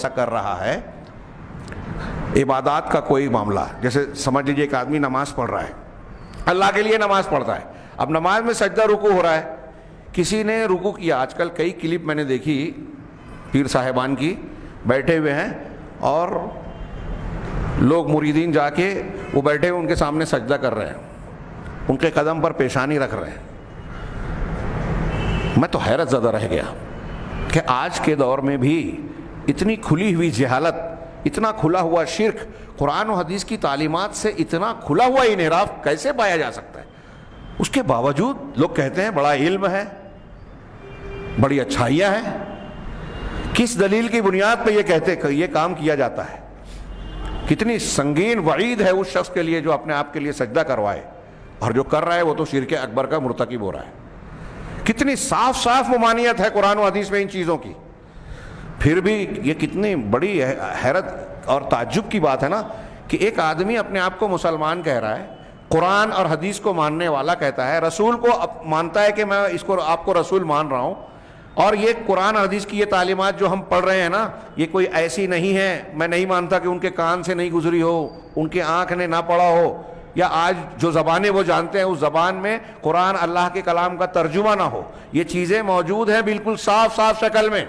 کر رہا ہے عبادات کا کوئی معاملہ، جیسے سمجھ لیجیے ایک آدمی نماز پڑھ رہا ہے، اللہ کے لیے نماز پڑھتا ہے، اب نماز میں سجدہ رکوع ہو رہا ہے، کسی نے رکوع کیا، آج کل کئی کلپ میں نے دیکھی پیر صاحبان کی، بیٹھے ہوئے ہیں اور لوگ مریدین جا کے وہ بیٹھے ہوئے ان کے سامنے سجدہ کر رہے ہیں، ان کے قدم پر پیشانی رکھ رہے ہیں۔ میں تو حیرت زدہ رہ گیا کہ آج کے دور میں بھی اتنی کھلی ہوئی جہالت، اتنا کھلا ہوا شرک، قرآن و حدیث کی تعلیمات سے اتنا کھلا ہوا انحراف کیسے پایا جا سکتا ہے؟ اس کے باوجود لوگ کہتے ہیں بڑا علم ہے، بڑی اچھائیاں ہیں۔ کس دلیل کی بنیاد پہ یہ کہتے کہ یہ کام کیا جاتا ہے؟ کتنی سنگین وعید ہے اس شخص کے لیے جو اپنے آپ کے لیے سجدہ کروائے، اور جو کر رہا ہے وہ تو شرک اکبر کا مرتکب ہو رہا ہے۔ کتنی صاف صاف ممانعت ہے قرآن و حدیث میں ان چیزوں کی، پھر بھی یہ کتنی بڑی حیرت اور تعجب کی بات ہے نا کہ ایک آدمی اپنے آپ کو مسلمان کہہ رہا ہے، قرآن اور حدیث کو ماننے والا کہتا ہے، رسول کو مانتا ہے کہ میں اس کو آپ کو رسول مان رہا ہوں، اور یہ قرآن اور حدیث کی یہ تعلیمات جو ہم پڑھ رہے ہیں نا یہ کوئی ایسی نہیں ہے، میں نہیں مانتا کہ ان کے کان سے نہیں گزری ہو، ان کے آنکھ نے نہ پڑھا ہو، یا آج جو زبانیں وہ جانتے ہیں اس زبان میں قرآن اللہ کے کلام کا ترجمہ نہ ہو، یہ چیزیں موجود ہیں بالکل صاف صاف شکل میں۔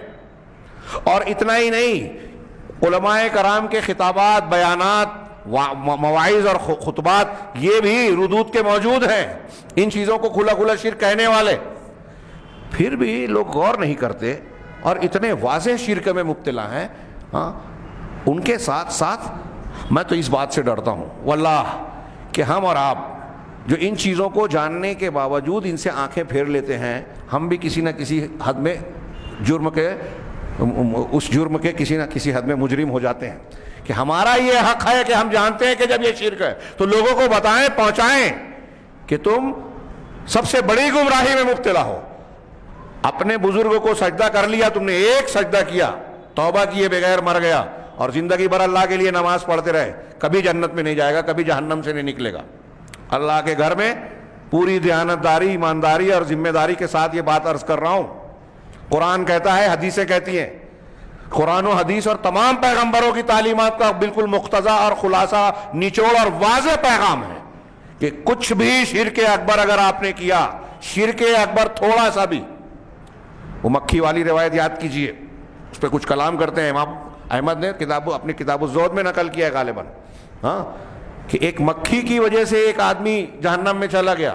اور اتنا ہی نہیں، علماء کرام کے خطابات، بیانات، مواعظ اور خطبات یہ بھی ردود کے موجود ہیں، ان چیزوں کو کھلا کھلا شرک کہنے والے، پھر بھی لوگ غور نہیں کرتے اور اتنے واضح شرک میں مبتلا ہیں۔ ان کے ساتھ ساتھ میں تو اس بات سے ڈرتا ہوں واللہ کہ ہم اور آپ جو ان چیزوں کو جاننے کے باوجود ان سے آنکھیں پھیر لیتے ہیں، ہم بھی کسی نہ کسی حد میں اس جرم کے کسی نہ کسی حد میں مجرم ہو جاتے ہیں، کہ ہمارا یہ حق ہے کہ ہم جانتے ہیں کہ جب یہ شرک ہے تو لوگوں کو بتائیں، پہنچائیں کہ تم سب سے بڑی گمراہی میں مبتلا ہو۔ اپنے بزرگوں کو سجدہ کر لیا تم نے، ایک سجدہ کیا، توبہ کیے بغیر مر گیا اور زندگی بھر اللہ کے لیے نماز پڑھتے رہے، کبھی جنت میں نہیں جائے گا، کبھی جہنم سے نہیں نکلے گا۔ اللہ کے گھر میں پوری دیانتداری، ایمانداری اور ذمہ داری کے ساتھ یہ بات عرض کر رہا ہوں۔ قرآن کہتا ہے، حدیثیں کہتی ہیں، قرآن و حدیث اور تمام پیغمبروں کی تعلیمات کا بالکل مقتضا اور خلاصہ، نچوڑ اور واضح پیغام ہے کہ کچھ بھی شرک اکبر اگر آپ نے کیا، شرک اکبر تھوڑا سا بھی، وہ مکھی والی روایت یاد کیجئے، اس پہ کچھ کلام کرتے ہیں امام احمد نے اپنی کتاب الزہد میں نقل کیا ہے غالباً، کہ ایک مکھی کی وجہ سے ایک آدمی جہنم میں چلا گیا۔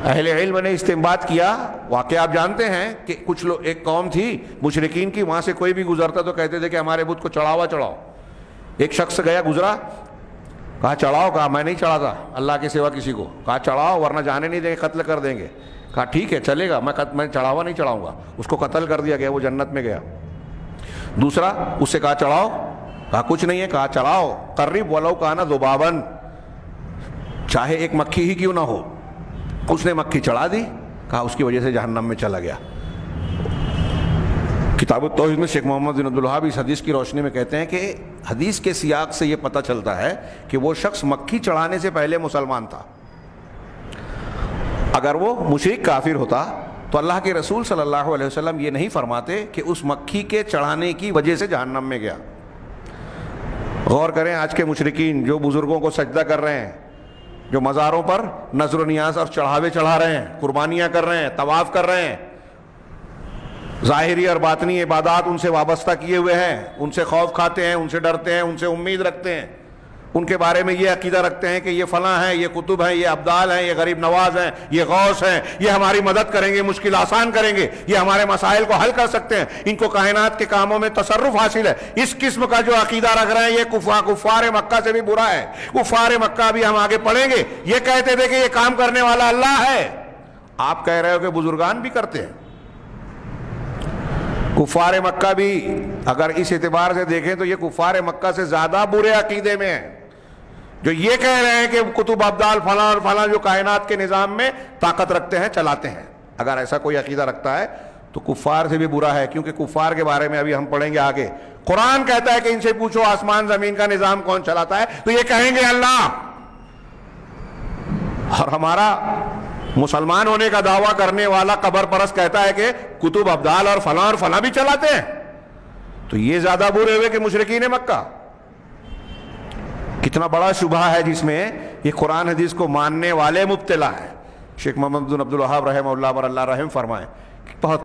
اہل علم نے استنباط کیا، واقعہ آپ جانتے ہیں کہ کچھ لوگ، ایک قوم تھی مشرکین کی، وہاں سے کوئی بھی گزرتا تو کہتے تھے کہ ہمارے بت کو چڑھاوا چڑھاؤ۔ ایک شخص گیا، گزرا، کہا چڑھاؤ، کہا میں نہیں چڑھاتا اللہ کے سوا کسی کو، کہا چڑھاؤ ورنہ جانے نہیں دیں گے، قتل کر دیں گے۔ کہا ٹھیک ہے چلے گا، میں چڑھاوا نہیں چڑھاؤں گا، اس کو قتل کر دیا گیا، وہ جنت میں گیا۔ دوسرا، اس سے کہا چڑھاؤ، کہا کچھ نہیں ہے، کہا چڑھاؤ، قریب ولو کانا ذبابن، چاہے ایک مکھی ہی کیوں نہ ہو۔ اس نے مکھی چڑھا دی، کہا اس کی وجہ سے جہنم میں چلا گیا۔ کتاب التوحید میں شیخ محمد بن عبدالوہاب اس حدیث کی روشنی میں کہتے ہیں کہ حدیث کے سیاق سے یہ پتہ چلتا ہے کہ وہ شخص مکھی چڑھانے سے پہلے مسلمان تھا۔ اگر وہ مشرک کافر ہوتا تو اللہ کے رسول صلی اللہ علیہ وسلم یہ نہیں فرماتے کہ اس مکھی کے چڑھانے کی وجہ سے جہنم میں گیا۔ غور کریں، آج کے مشرکین جو بزرگوں کو سجدہ کر رہے ہیں، جو مزاروں پر نذر و نیاز اور چڑھاوے چڑھا رہے ہیں، قربانیاں کر رہے ہیں، طواف کر رہے ہیں، ظاہری اور باطنی عبادات ان سے وابستہ کیے ہوئے ہیں، ان سے خوف کھاتے ہیں، ان سے ڈرتے ہیں، ان سے امید رکھتے ہیں، ان کے بارے میں یہ عقیدہ رکھتے ہیں کہ یہ فلاں ہیں، یہ کتب ہیں، یہ ابدال ہیں، یہ غریب نواز ہیں، یہ غوث ہیں، یہ ہماری مدد کریں گے، مشکل آسان کریں گے، یہ ہمارے مسائل کو حل کر سکتے ہیں، ان کو کائنات کے کاموں میں تصرف حاصل ہے۔ اس قسم کا جو عقیدہ رکھ رہے ہیں یہ کفار مکہ سے بھی برا ہے۔ کفار مکہ بھی ہم آگے پڑھیں گے، یہ کہتے تھے کہ یہ کام کرنے والا اللہ ہے۔ آپ کہہ رہے ہو کہ بزرگان بھی کرتے ہیں۔ کفار مکہ بھی اگر اس اعتبار سے دیکھیں تو یہ کفار مکہ سے زیادہ برے عقیدے میں ہیں، جو یہ کہہ رہے ہیں کہ کتب ابدال فلاں اور فلاں جو کائنات کے نظام میں طاقت رکھتے ہیں، چلاتے ہیں۔ اگر ایسا کوئی عقیدہ رکھتا ہے تو کفار سے بھی برا ہے، کیونکہ کفار کے بارے میں ابھی ہم پڑھیں گے آگے۔ قرآن کہتا ہے کہ ان سے پوچھو آسمان زمین کا نظام کون چلاتا ہے، تو یہ کہیں گے اللہ۔ اور ہمارا مسلمان ہونے کا دعویٰ کرنے والا قبر پرست کہتا ہے کہ کتب ابدال اور فلاں بھی چلاتے ہیں۔ تو یہ زیادہ برے ہوئے کہ مشرکین مکہ. کتنا بڑا شبہ ہے جس میں یہ قرآن حدیث کو ماننے والے مبتلا ہیں. شیخ محمد بن عبد الوہاب رحمہ اللہ اور اللہ رحم فرمائیں. بہت